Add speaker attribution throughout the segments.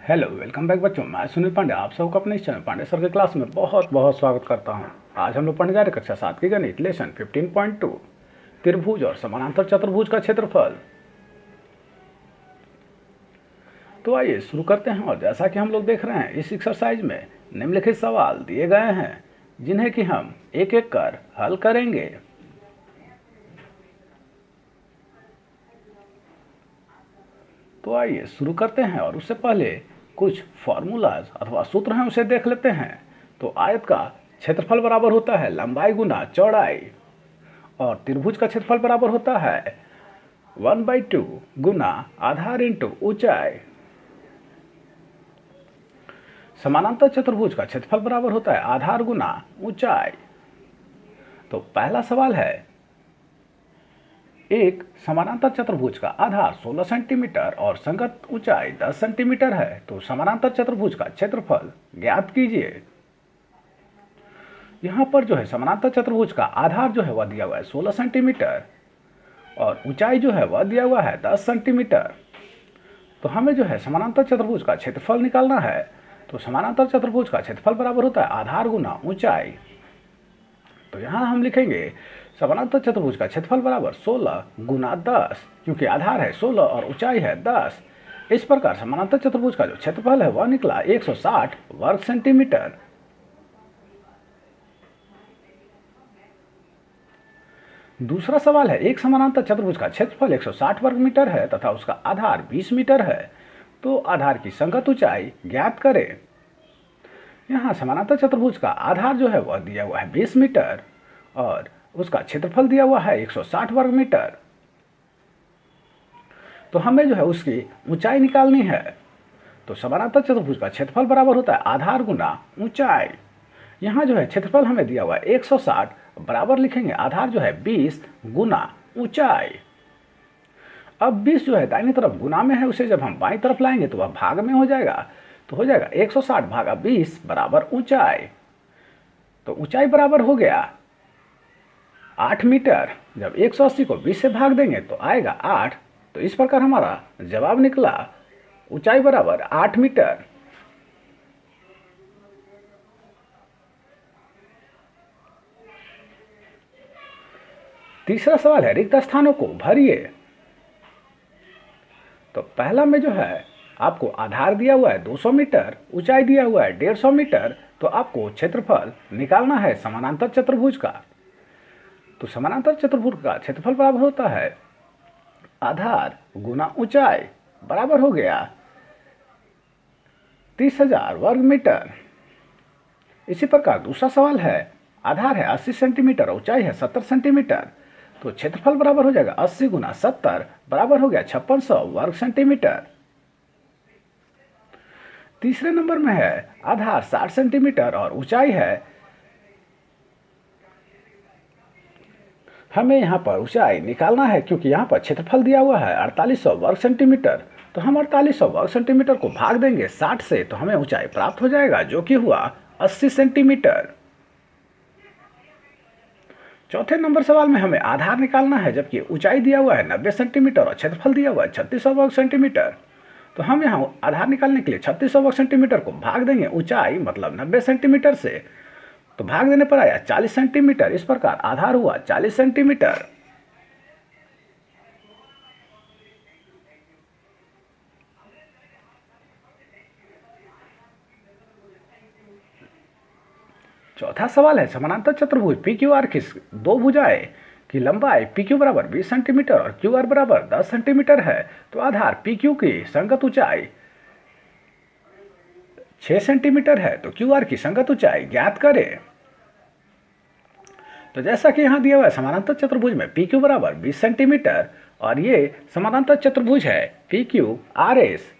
Speaker 1: Hello welcome back बच्चों, मैं सुनील पांडे आप सबको अपने इस चैनल पांडे सर के क्लास में बहुत बहुत स्वागत करता हूं। आज हम लोग पढ़ने जा रहे कक्षा 7 की गणित लेसन 15.2 त्रिभुज और समानांतर चतुर्भुज का क्षेत्रफल। तो आइए शुरू करते हैं। और जैसा कि हम लोग देख रहे हैं, इस एक्सरसाइज में निम्नलिखित सवाल दिए गए हैं जिन्हें कि हम एक एक कर हल करेंगे। तो आइए शुरू करते हैं, और उससे पहले कुछ फॉर्मूलाज अथवा सूत्र हैं उसे देख लेते हैं। तो आयत का क्षेत्रफल बराबर होता है लंबाई गुना चौड़ाई, और त्रिभुज का क्षेत्रफल बराबर होता है 1/2 गुना आधार इंटू ऊंचाई। समानांतर चतुर्भुज का क्षेत्रफल बराबर होता है आधार गुना ऊंचाई। तो पहला सवाल है, एक समानांतर चतुर्भुज का आधार 16 सेंटीमीटर और संगत ऊंचाई 10 सेंटीमीटर है, तो समानांतर चतुर्भुज का क्षेत्रफल ज्ञात कीजिए। यहाँ पर जो है समानांतर चतुर्भुज का आधार जो है वह दिया हुआ है 16 सेंटीमीटर और ऊंचाई जो है वह दिया हुआ है 10 सेंटीमीटर। तो हमें जो है समानांतर चतुर्भुज का क्षेत्रफल निकालना है। तो समानांतर चतुर्भुज का क्षेत्रफल बराबर होता है आधार गुना ऊंचाई। तो यहाँ हम लिखेंगे समानांतर चतुर्भुज का क्षेत्रफल बराबर 16 गुना 10, क्योंकि आधार है 16 और ऊंचाई है 10। इस प्रकार समानांतर चतुर्भुज का जो क्षेत्रफल है वह निकला 160 वर्ग सेंटीमीटर। दूसरा सवाल है, एक समानांतर चतुर्भुज का क्षेत्रफल 160 वर्ग मीटर है तथा उसका आधार 20 मीटर है, तो आधार की संगत ऊंचाई ज्ञात करें। यहाँ समानांतर चतुर्भुज का आधार जो है वह दिया हुआ है 20 मीटर और उसका क्षेत्रफल दिया हुआ है 160 वर्ग मीटर। तो हमें जो है उसकी ऊंचाई निकालनी है। तो समानांतर चतुर्भुज का क्षेत्रफल बराबर होता है आधार गुना ऊंचाई। यहाँ जो है क्षेत्रफल हमें दिया हुआ है 160, बराबर लिखेंगे आधार जो है 20 गुना ऊंचाई। अब 20 जो है दाहिनी तरफ गुना में है, उसे जब हम बाईं तरफ लाएंगे तो वह भाग में हो जाएगा। तो हो जाएगा 160 भागा 20 बराबर ऊंचाई। तो ऊंचाई बराबर हो गया 8 मीटर। जब 180 को 20 से भाग देंगे तो आएगा 8। तो इस प्रकार हमारा जवाब निकला ऊंचाई बराबर 8 मीटर। तीसरा सवाल है, रिक्त स्थानों को भरिए। तो पहला में जो है आपको आधार दिया हुआ है 200 मीटर, ऊंचाई दिया हुआ है 150 मीटर, तो आपको क्षेत्रफल निकालना है समानांतर चतुर्भुज का। तो समानांतर चतुर्भुज का क्षेत्रफल बराबर होता है आधार गुना ऊंचाई, बराबर हो गया 30,000 वर्ग मीटर। इसी प्रकार दूसरा सवाल है, आधार है 80 सेंटीमीटर, ऊंचाई है 70 सेंटीमीटर, तो क्षेत्रफल बराबर हो जाएगा 80 गुना 70, बराबर हो गया 5600 वर्ग सेंटीमीटर। तीसरे नंबर में है आधार 60 सेंटीमीटर और ऊंचाई है, हमें यहाँ पर ऊंचाई निकालना है क्योंकि यहाँ पर क्षेत्रफल दिया हुआ है 4800 वर्ग सेंटीमीटर। तो हम 4800 वर्ग सेंटीमीटर को भाग देंगे 60 से, तो हमें ऊंचाई प्राप्त हो जाएगा जो कि हुआ 80 सेंटीमीटर। चौथे नंबर सवाल में हमें आधार निकालना है, जबकि ऊंचाई दिया हुआ है 90 सेंटीमीटर और क्षेत्रफल दिया हुआ है 3600 वर्ग सेंटीमीटर। तो हम यहाँ आधार निकालने के लिए 3600 वर्ग सेंटीमीटर को भाग देंगे ऊंचाई मतलब 90 सेंटीमीटर से, तो भाग देने पर आया 40 सेंटीमीटर। इस प्रकार आधार हुआ 40 सेंटीमीटर। चौथा सवाल है, समानांतर चतुर्भुज पी क्यू आर की दो भुजाएं की लंबाई पी क्यू बराबर 20 सेंटीमीटर और क्यू आर बराबर 10 सेंटीमीटर है, तो आधार पी क्यू की संगत ऊंचाई 6 सेंटीमीटर है, तो क्यू आर की संगत ऊंचाई ज्ञात करें। तो जैसा कि यहाँ दिया हुआ है, समानांतर चतुर्भुज में पी क्यू बराबर 20 सेंटीमीटर और ये समानांतर चतुर्भुज है पी क्यू आर एस।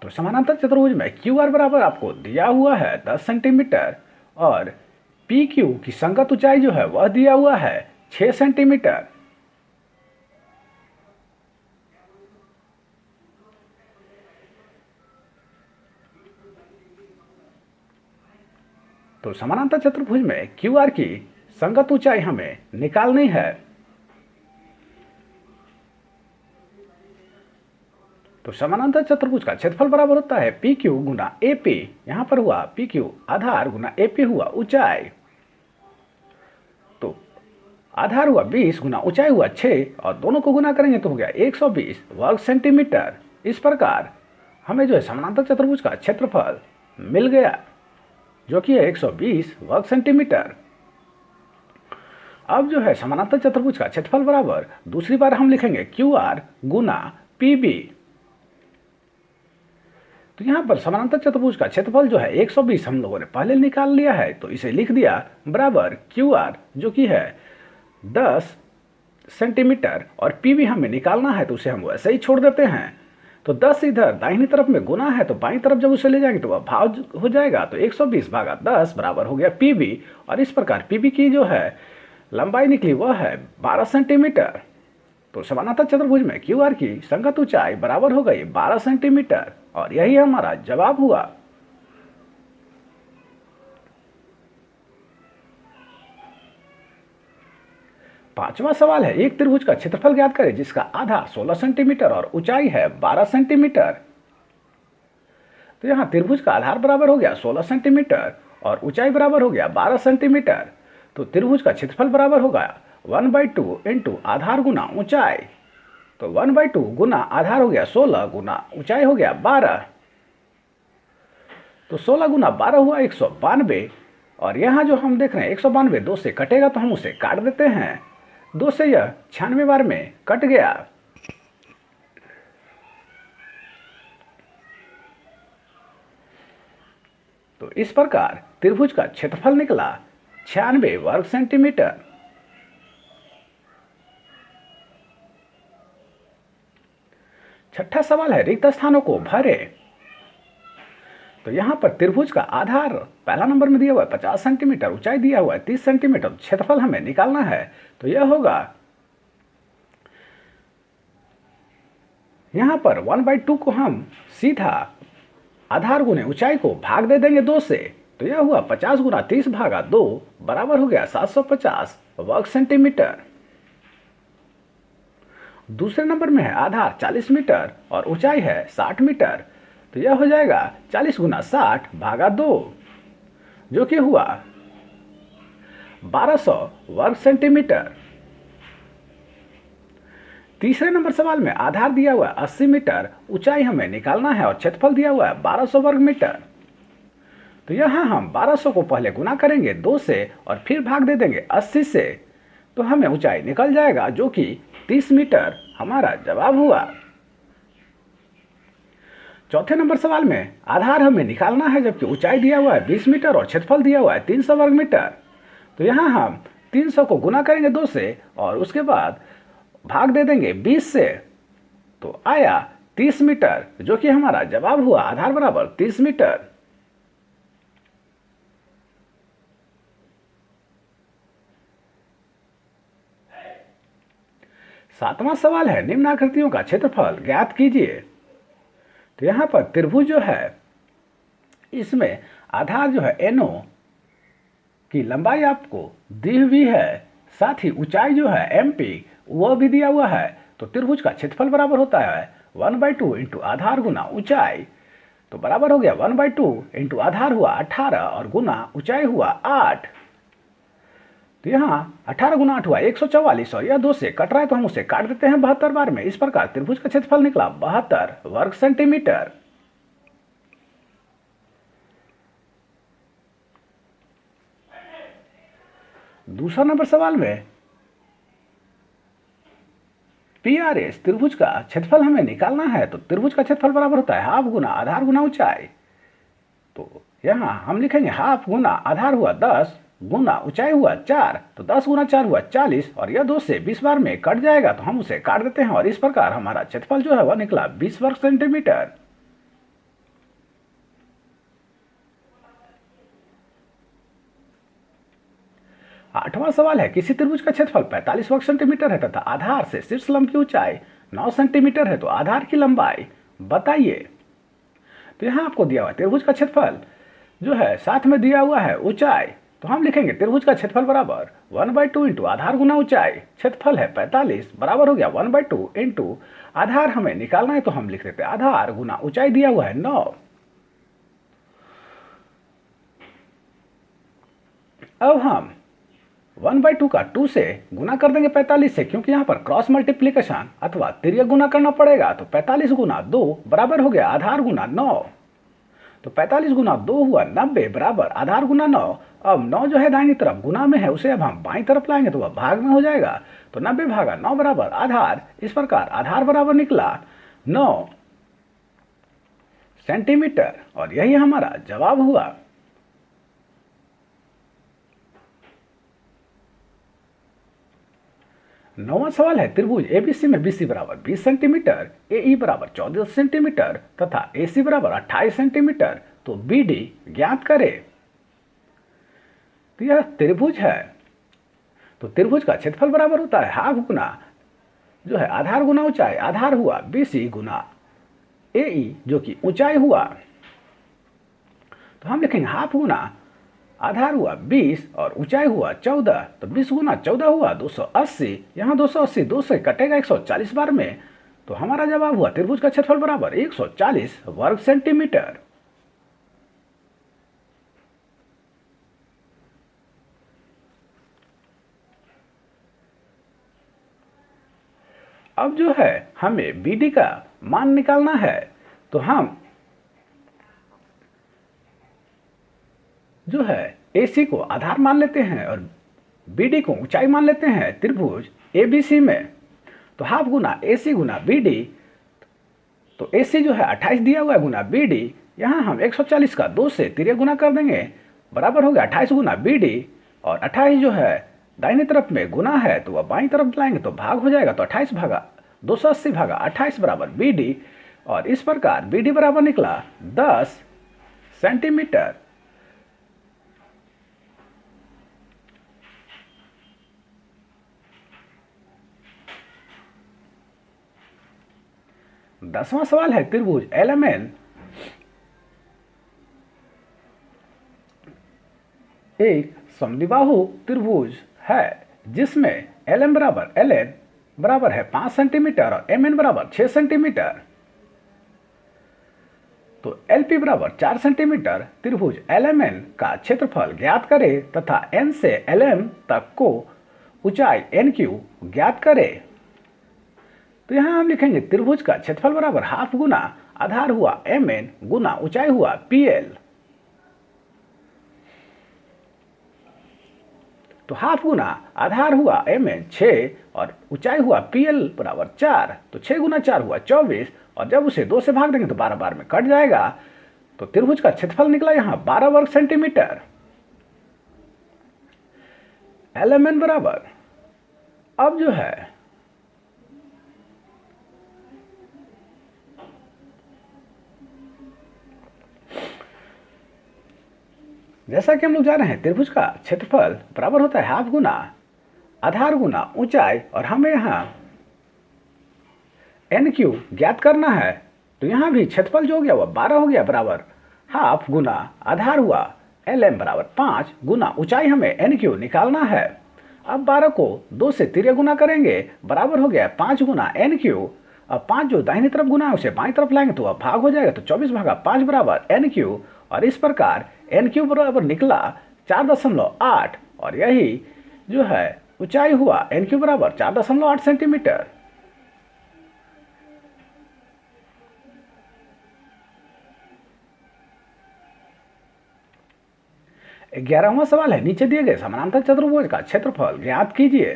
Speaker 1: तो समानांतर चतुर्भुज में क्यू आर बराबर आपको दिया हुआ है 10 सेंटीमीटर और पी क्यू की संगत ऊंचाई जो है वह दिया हुआ है 6 सेंटीमीटर। तो समानांतर चतुर्भुज में क्यू आर की संगत ऊंचाई हमें निकालनी है। तो समानांतर चतुर्भुज का क्षेत्रफल बराबर होता है P Q Guna A P. यहां पर हुआ P Q Aadhaar Guna A P हुआ ऊंचाई। तो आधार हुआ 20 गुना ऊंचाई हुआ 6 और दोनों को गुना करेंगे तो हो गया 120 वर्ग सेंटीमीटर। इस प्रकार हमें जो है समानांतर चतुर्भुज का क्षेत्रफल मिल गया जो कि है 120 वर्ग सेंटीमीटर। अब जो है समानांतर चतुर्भुज का क्षेत्रफल बराबर दूसरी बार हम लिखेंगे क्यू आर गुना पी बी। तो यहां पर समानांतर चतुर्भुज का क्षेत्रफल जो है 120 हम लोगों ने पहले निकाल लिया है, तो इसे लिख दिया बराबर क्यू आर जो कि है 10 सेंटीमीटर और पी बी हमें निकालना है तो उसे हम वैसे ही छोड़ देते हैं। तो 10 इधर दाहिनी तरफ में गुना है तो बाईं तरफ जब उसे ले जाएंगे तो वह भाग हो जाएगा। तो 120 भागा 10 बराबर हो गया पी बी। और इस प्रकार पी बी की जो है लंबाई निकली वह है 12 सेंटीमीटर। तो समानांतर चतुर्भुज में क्यू आर की संगत ऊंचाई बराबर हो गई 12 सेंटीमीटर और यही हमारा जवाब हुआ। पांचवा सवाल है एक त्रिभुज का क्षेत्रफल ज्ञात करें जिसका आधार 16 सेंटीमीटर और ऊंचाई है 12 सेंटीमीटर। तो यहां त्रिभुज का आधार बराबर हो गया 16 सेंटीमीटर और ऊंचाई बराबर हो गया 12 सेंटीमीटर। तो त्रिभुज का क्षेत्रफल बराबर होगा 1/2 इंटू आधार गुना ऊंचाई। तो 1/2 गुना आधार हो गया 16 गुना ऊंचाई हो गया 12। तो 16 गुना 12 हुआ 192 और यहां जो हम देख रहे हैं 192 2 से कटेगा तो हम उसे काट देते हैं। 2 से यह 96 बार में कट गया। तो इस प्रकार त्रिभुज का क्षेत्रफल निकला 96 वर्ग सेंटीमीटर। छठा सवाल है रिक्त स्थानों को भरे। तो यहां पर त्रिभुज का आधार पहला नंबर में दिया हुआ है 50 सेंटीमीटर, ऊंचाई दिया हुआ है 30 सेंटीमीटर, क्षेत्रफल हमें निकालना है तो यह होगा यहां पर 1/2 को हम सीधा आधार गुने ऊंचाई को भाग दे देंगे 2 से। तो यह हुआ 50 गुना 30 भागा 2 बराबर हो गया 750 वर्ग सेंटीमीटर। दूसरे नंबर में है आधार 40 मीटर और ऊंचाई है 60 मीटर। तो यह हो जाएगा 40 गुना 60 भागा 2 जो कि हुआ 1200 वर्ग सेंटीमीटर। तीसरे नंबर सवाल में आधार दिया हुआ 80 मीटर, ऊंचाई हमें निकालना है और क्षेत्रफल दिया हुआ है 1200 वर्ग मीटर। तो यहां हम 1200 को पहले गुना करेंगे 2 से और फिर भाग दे देंगे 80 से। तो हमें ऊंचाई निकल जाएगा जो कि 30 मीटर हमारा जवाब हुआ। चौथे नंबर सवाल में आधार हमें निकालना है जबकि ऊंचाई दिया हुआ है 20 मीटर और क्षेत्रफल दिया हुआ है 300 वर्ग मीटर। तो यहां हम 300 को गुना करेंगे 2 से और उसके बाद भाग दे देंगे 20 से। तो आया 30 मीटर जो कि हमारा जवाब हुआ आधार बराबर 30 मीटर। सातवां सवाल है निम्न आकृतियों का क्षेत्रफल ज्ञात कीजिए। तो यहां पर त्रिभुज जो है इसमें आधार जो है एनओ की लंबाई आपको दी हुई है, साथ ही ऊंचाई जो है एमपी वह भी दिया हुआ है। तो त्रिभुज का क्षेत्रफल बराबर होता है 1/2 इंटू आधार गुना ऊंचाई। तो बराबर हो गया 1/2 इंटू आधार हुआ 18 और गुना ऊंचाई हुआ 8। तो यहाँ 18 गुना 8 हुआ 144 और यह 2 से कट रहा है तो हम उसे काट देते हैं 72 बार में। इस प्रकार त्रिभुज का क्षेत्रफल निकला 72 वर्ग सेंटीमीटर। दूसरा नंबर सवाल में PRS त्रिभुज का क्षेत्रफल हमें निकालना है। तो त्रिभुज का क्षेत्रफल बराबर होता है हाफ गुना आधार गुना ऊंचाई। तो यहां हम लिखेंगे हाफ गुना आधार हुआ 10 गुना ऊंचाई हुआ 4। तो 10 गुना 4 हुआ 40 और यह 2 से 20 बार में कट जाएगा तो हम उसे काट देते हैं और इस प्रकार हमारा क्षेत्रफल जो है वह निकला 20 वर्ग सेंटीमीटर। आठवां सवाल है किसी त्रिभुज का क्षेत्रफल 45 वर्ग सेंटीमीटर है तथा आधार से शीर्ष लंब की ऊंचाई 9 सेंटीमीटर है तो आधार की लंबाई बताइए। तो यहां आपको दिया हुआ त्रिभुज का क्षेत्रफल जो है साथ में दिया हुआ है ऊंचाई। तो हम लिखेंगे त्रिभुज का क्षेत्रफल बराबर 1/2 इंटू आधार गुना ऊंचाई, क्षेत्रफल है 45 बराबर हो गया 1/2 इंटू आधार हमें निकालना है तो हम लिख देते हैं आधार गुना ऊंचाई दिया हुआ है 9। अब हम 1/2 का 2 से गुना कर देंगे 45 से, क्योंकि यहाँ पर क्रॉस मल्टीप्लीकेशन अथवा तिर्यक गुना करना पड़ेगा। तो 45 गुना 2 बराबर हो गया आधार गुना 9। तो 45 गुना 2 हुआ 90 बराबर आधार गुना 9। अब 9 जो है दाहिनी तरफ गुना में है, उसे अब हम बाईं तरफ लाएंगे तो वह भाग में हो जाएगा। तो 90 भागा 9 बराबर आधार। इस प्रकार आधार बराबर निकला 9 सेंटीमीटर और यही हमारा जवाब हुआ। नौवां सवाल है त्रिभुज एबीसी में बीसी बराबर 20 सेंटीमीटर, एई बराबर 14 सेंटीमीटर तथा एसी बराबर 28 सेंटीमीटर, तो बीडी ज्ञात करें। तो यह त्रिभुज है, तो त्रिभुज का क्षेत्रफल बराबर होता है हाफ गुना जो है आधार गुना ऊंचाई, आधार हुआ बीसी गुना एई जो कि ऊंचाई हुआ। तो हम लिखेंगे हाफ गुना आधार हुआ 20 और ऊंचाई हुआ 14, तो 20 गुना 14 हुआ 280। यहाँ 280 2 से कटेगा 140 बार में, तो हमारा जवाब हुआ त्रिभुज का क्षेत्रफल बराबर 140 वर्ग सेंटीमीटर। अब जो है हमें बीडी का मान निकालना है, तो हम जो है AC को आधार मान लेते हैं और BD को ऊंचाई मान लेते हैं त्रिभुज ABC में। तो हाफ गुना AC गुना BD, तो AC जो है 28 दिया हुआ है गुना BD, यहाँ हम 140 का 2 से तिर्यक गुना कर देंगे बराबर हो गया 28 गुना BD, और 28 जो है दाहिनी तरफ में गुना है तो वह बाईं तरफ लाएंगे तो भाग हो जाएगा। तो 28 भागा 280 भागा 28 बराबर BD, और इस प्रकार BD बराबर निकला 10 सेंटीमीटर। दसवां सवाल है त्रिभुज LMN एक समद्विबाहु त्रिभुज है जिसमें LM बराबर LN बराबर है 5 सेंटीमीटर और MN बराबर 6 सेंटीमीटर। तो LP बराबर 4 सेंटीमीटर। त्रिभुज LMN का क्षेत्रफल ज्ञात करें तथा N से LM तक को ऊंचाई NQ ज्ञात करें। तो यहां हम लिखेंगे त्रिभुज का क्षेत्रफल बराबर हाफ गुना आधार हुआ MN गुना ऊंचाई हुआ PL। तो हाफ गुना आधार हुआ MN 6 और ऊंचाई हुआ PL बराबर 4, तो 6 गुना 4 हुआ 24, और जब उसे 2 से भाग देंगे तो 12 बार में कट जाएगा। तो त्रिभुज का क्षेत्रफल निकला यहां 12 वर्ग सेंटीमीटर। LMN बराबर अब जो है जैसा कि हम लोग जा रहे हैं त्रिभुज का क्षेत्रफल बराबर होता है हाफ गुना आधार गुना ऊंचाई, और हमें यहां NQ ज्ञात करना है। तो यहां भी क्षेत्रफल जो हो गया वह 12 हो गया बराबर हाफ गुना आधार हुआ LM बराबर 5 गुना ऊंचाई हमें NQ निकालना है। अब 12 को 2 से तिर्यक गुना करेंगे बराबर हो गया 5 गुना NQ। अब 5 जो दाहिनी तरफ गुना है उसे बाईं तरफ लाएंगे तो वह भाग हो जाएगा। तो 24 भागा 5 बराबर NQ, और इस प्रकार NQ बराबर निकला 4.8, और यही जो है ऊंचाई हुआ NQ बराबर 4.8 सेंटीमीटर। ग्यारहवां सवाल है नीचे दिए गए समानांतर चतुर्भुज का क्षेत्रफल ज्ञात कीजिए।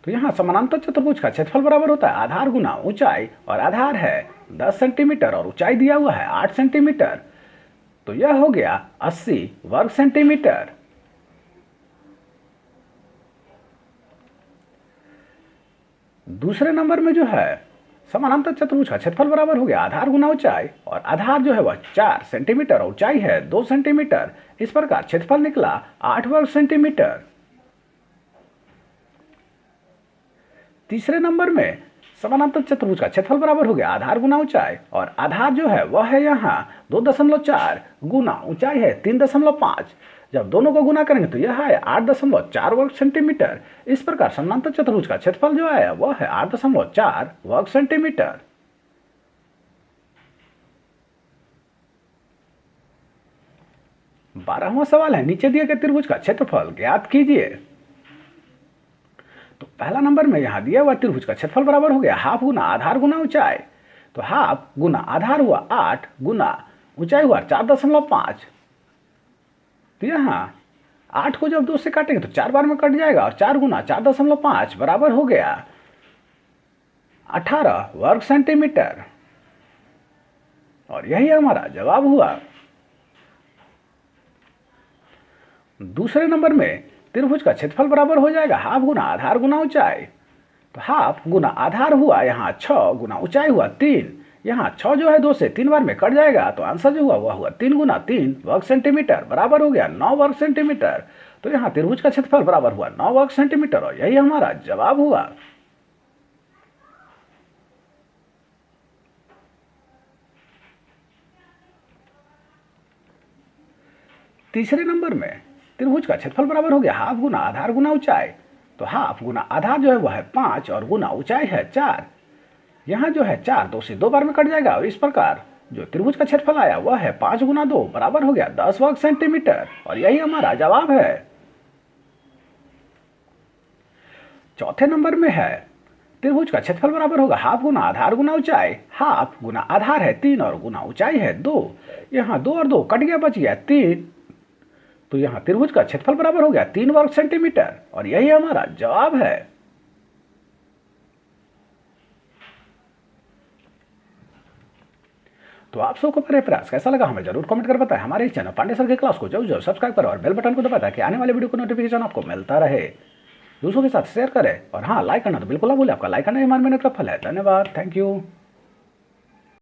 Speaker 1: तो यहाँ समानांतर चतुर्भुज का क्षेत्रफल बराबर होता है आधार गुना ऊंचाई, और आधार है 10 सेंटीमीटर और ऊंचाई दिया हुआ है 8 सेंटीमीटर। तो यह हो गया 80 वर्ग सेंटीमीटर। दूसरे नंबर में जो है समानांतर चतुर्भुज का क्षेत्रफल बराबर हो गया आधार गुना ऊंचाई, और आधार जो है वह 4 सेंटीमीटर और ऊंचाई है 2 सेंटीमीटर। इस प्रकार क्षेत्रफल निकला 8 वर्ग सेंटीमीटर। तीसरे नंबर में समानांतर चतुर्भुज का क्षेत्रफल बराबर हो गया आधार गुना ऊंचाई, और आधार जो है वह है यहाँ 2.4 गुना ऊंचाई है 3.5। जब दोनों को गुना करेंगे तो यह है 8.4 वर्ग सेंटीमीटर। इस प्रकार समानांतर चतुर्भुज का क्षेत्रफल जो है वह है 8.4 वर्ग सेंटीमीटर। 12वां सवाल है, नीचे दिए गए त्रिभुज का क्षेत्रफल ज्ञात कीजिए। तो पहला नंबर में यहां दिया हुआ त्रिभुज का क्षेत्रफल बराबर हो गया हाफ गुना आधार गुना ऊंचाई। तो हाफ गुना आधार हुआ 8 गुना ऊंचाई हुआ 4.5। तो यहां 8 को जब 2 से काटेंगे तो 4 बार में कट जाएगा, और 4 गुना 4.5 बराबर हो गया 18 वर्ग सेंटीमीटर, और यही हमारा जवाब हुआ। दूसरे नंबर में त्रिभुज का क्षेत्रफल बराबर हो जाएगा हाफ गुना आधार गुना ऊंचाई। तो हाफ गुना आधार हुआ यहाँ 6 गुना ऊंचाई हुआ 3। यहाँ 6 जो है 2 से 3 बार में कट जाएगा, तो आंसर जो हुआ वह हुआ 3 गुना 3 वर्ग सेंटीमीटर बराबर हो गया 9 वर्ग सेंटीमीटर। तो यहाँ त्रिभुज का क्षेत्रफल बराबर हुआ 9 वर्ग सेंटीमीटर, और यही हमारा जवाब हुआ। तीसरे नंबर में त्रिभुज का क्षेत्रफल बराबर हो गया हाफ गुना आधार गुना ऊंचाई। तो हाफ गुना आधार जो है वह है 5 और गुना ऊंचाई है 4। यहाँ जो है 4 2 से 2 बार में कट जाएगा, और इस प्रकार जो त्रिभुज का क्षेत्रफल आया वह है 5 गुना 2 बराबर हो गया 10 वर्ग सेंटीमीटर, और यही हमारा जवाब है। चौथे नंबर में है त्रिभुज का क्षेत्रफल बराबर होगा हाफ गुना आधार गुना ऊंचाई। हाफ गुना आधार है 3 और गुना ऊंचाई है 2। यहाँ 2 और 2 कट गया, बच गया 3। तो यहाँ त्रिभुज का क्षेत्रफल बराबर हो गया 3 वर्ग सेंटीमीटर, और यही हमारा जवाब है। तो आप सबको मेरा प्रयास कैसा लगा हमें जरूर कमेंट कर बताएं। हमारे इस चैनल पांडे सर की क्लास को जरूर सब्सक्राइब करें और बेल बटन को दबाएं ताकि आने वाले वीडियो को नोटिफिकेशन आपको मिलता रहे। दूसरों के साथ शेयर करें, और हाँ, लाइक करना तो बिल्कुल ना भूलें। आपका लाइक करना हमारी मेहनत का फल है। धन्यवाद, थैंक यू।